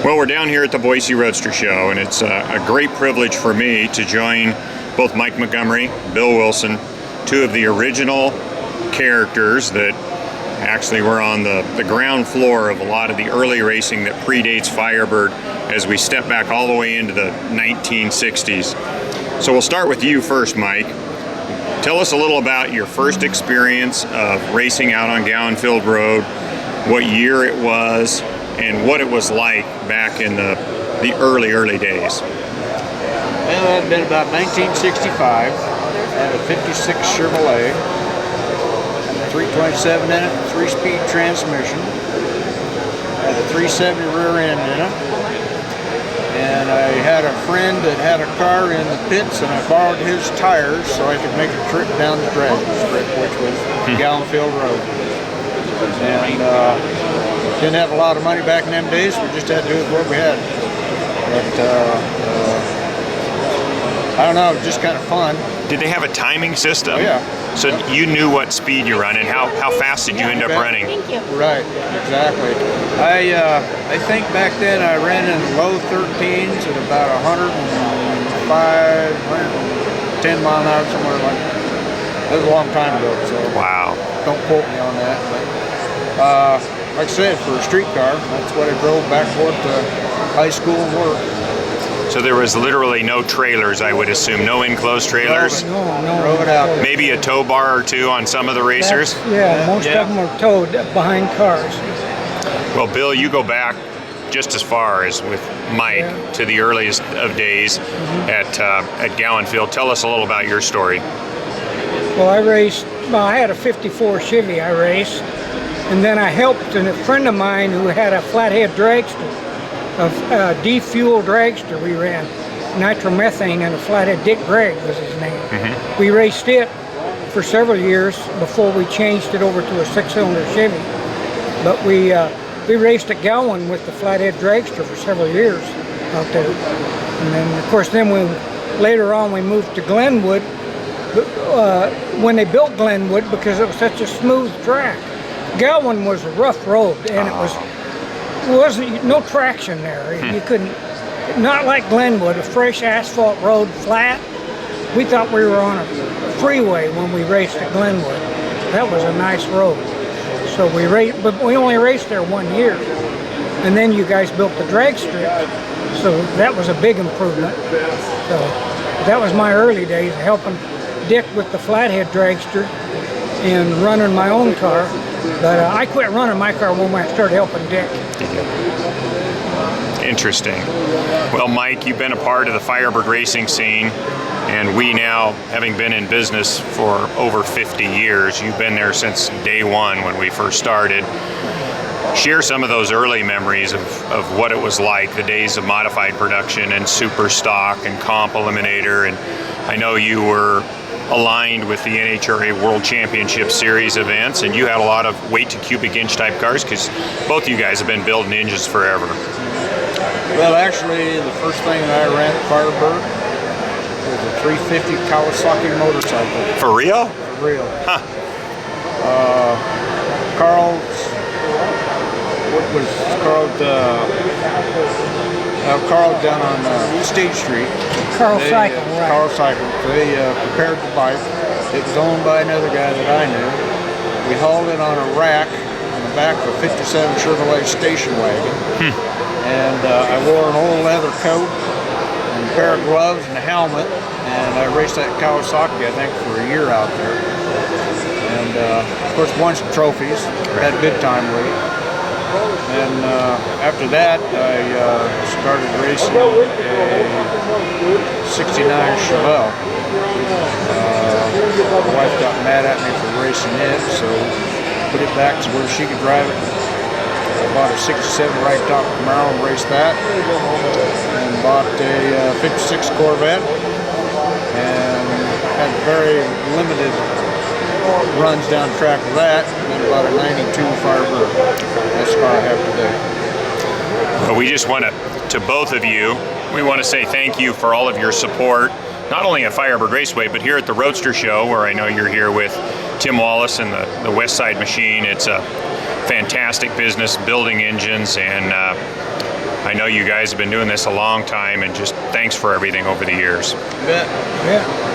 Well, we're down here at the Boise Roadster Show, and it's a great privilege for me to join both Mike Montgomery, Bill Wilson, two of the original characters that actually were on the ground floor of a lot of the early racing that predates Firebird as we step back all the way into the 1960s. So we'll start with you first, Mike. Tell us a little about your first experience of racing out on Gowanfield Road, what year it was, and what it was like back in the early days. Well, it had been about 1965. I had a 56 Chevrolet, 327 in it, 3-speed transmission, had a 370 rear end in it, and I had a friend that had a car in the pits, and I borrowed his tires so I could make a trip down the drag strip, which was Gowanfield Road. And didn't have a lot of money back in them days. We just had to do with what we had. But I don't know, just kind of fun. Did they have a timing system? Oh, yeah. So you knew what speed you run, and how fast did you end up running? Thank you. Right, exactly. I think back then I ran in low 13s at about 105, 110 mile an hour, somewhere like that. That was a long time ago, so wow. Don't quote me on that. But, like I said, for a street car, that's what I drove back and forth to high school and work. So there was literally no trailers, I would assume, no enclosed trailers? No. Drove it out there. Maybe a tow bar or two on some of the racers? Most of them were towed behind cars. Well, Bill, you go back just as far as with Mike to the earliest of days at Gowanfield. Tell us a little about your story. Well, I had a 54 Chevy I raced, and then I helped a friend of mine who had a flathead dragster, a defueled dragster we ran, nitromethane, and a flathead. Dick Gregg was his name. We raced it for several years before we changed it over to a 6-cylinder Chevy. But we raced at Gowan with the flathead dragster for several years out there. And then, of course, later on we moved to Glenwood, when they built Glenwood, because it was such a smooth track. Gowan was a rough road, and it wasn't no traction there. You couldn't, not like Glenwood, a fresh asphalt road, flat. We thought we were on a freeway when we raced at Glenwood. That was a nice road. So we raced, but we only raced there 1 year, and then you guys built the drag strip. So that was a big improvement. So that was my early days, helping Dick with the flathead dragster and running my own car. But I quit running my car when I started helping Dick. Interesting. Well, Mike, you've been a part of the Firebird racing scene, and we now, having been in business for over 50 years, you've been there since day one when we first started. Share some of those early memories of what it was like, the days of modified production and super stock and comp eliminator. And I know you were aligned with the NHRA World Championship Series events, and you had a lot of weight to cubic inch type cars, because both you guys have been building engines forever. Well, actually, the first thing that I ran at Firebird was a 350 Kawasaki motorcycle. For real? For real. Huh. Carl down on State Street. Carl Cycle, right. Carl Cycle. They prepared the bike. It was owned by another guy that I knew. We hauled it on a rack on the back of a 57 Chevrolet station wagon. And I wore an old leather coat and a pair of gloves and a helmet. And I raced that Kawasaki, I think, for a year out there. And of course, won some trophies. Had a good time with it. And after that, I started racing a 69 Chevelle. My wife got mad at me for racing it, so put it back to where she could drive it. I bought a 67 right top Camaro and raced that. And bought a 56 Corvette. And had very limited runs down the track with that, and then about a 92 Firebird. That's the car I have today. Well, we just want to both of you, we want to say thank you for all of your support, not only at Firebird Raceway, but here at the Roadster Show, where I know you're here with Tim Wallace and the Westside Machine. It's a fantastic business, building engines, and I know you guys have been doing this a long time, and just thanks for everything over the years. You bet. Yeah.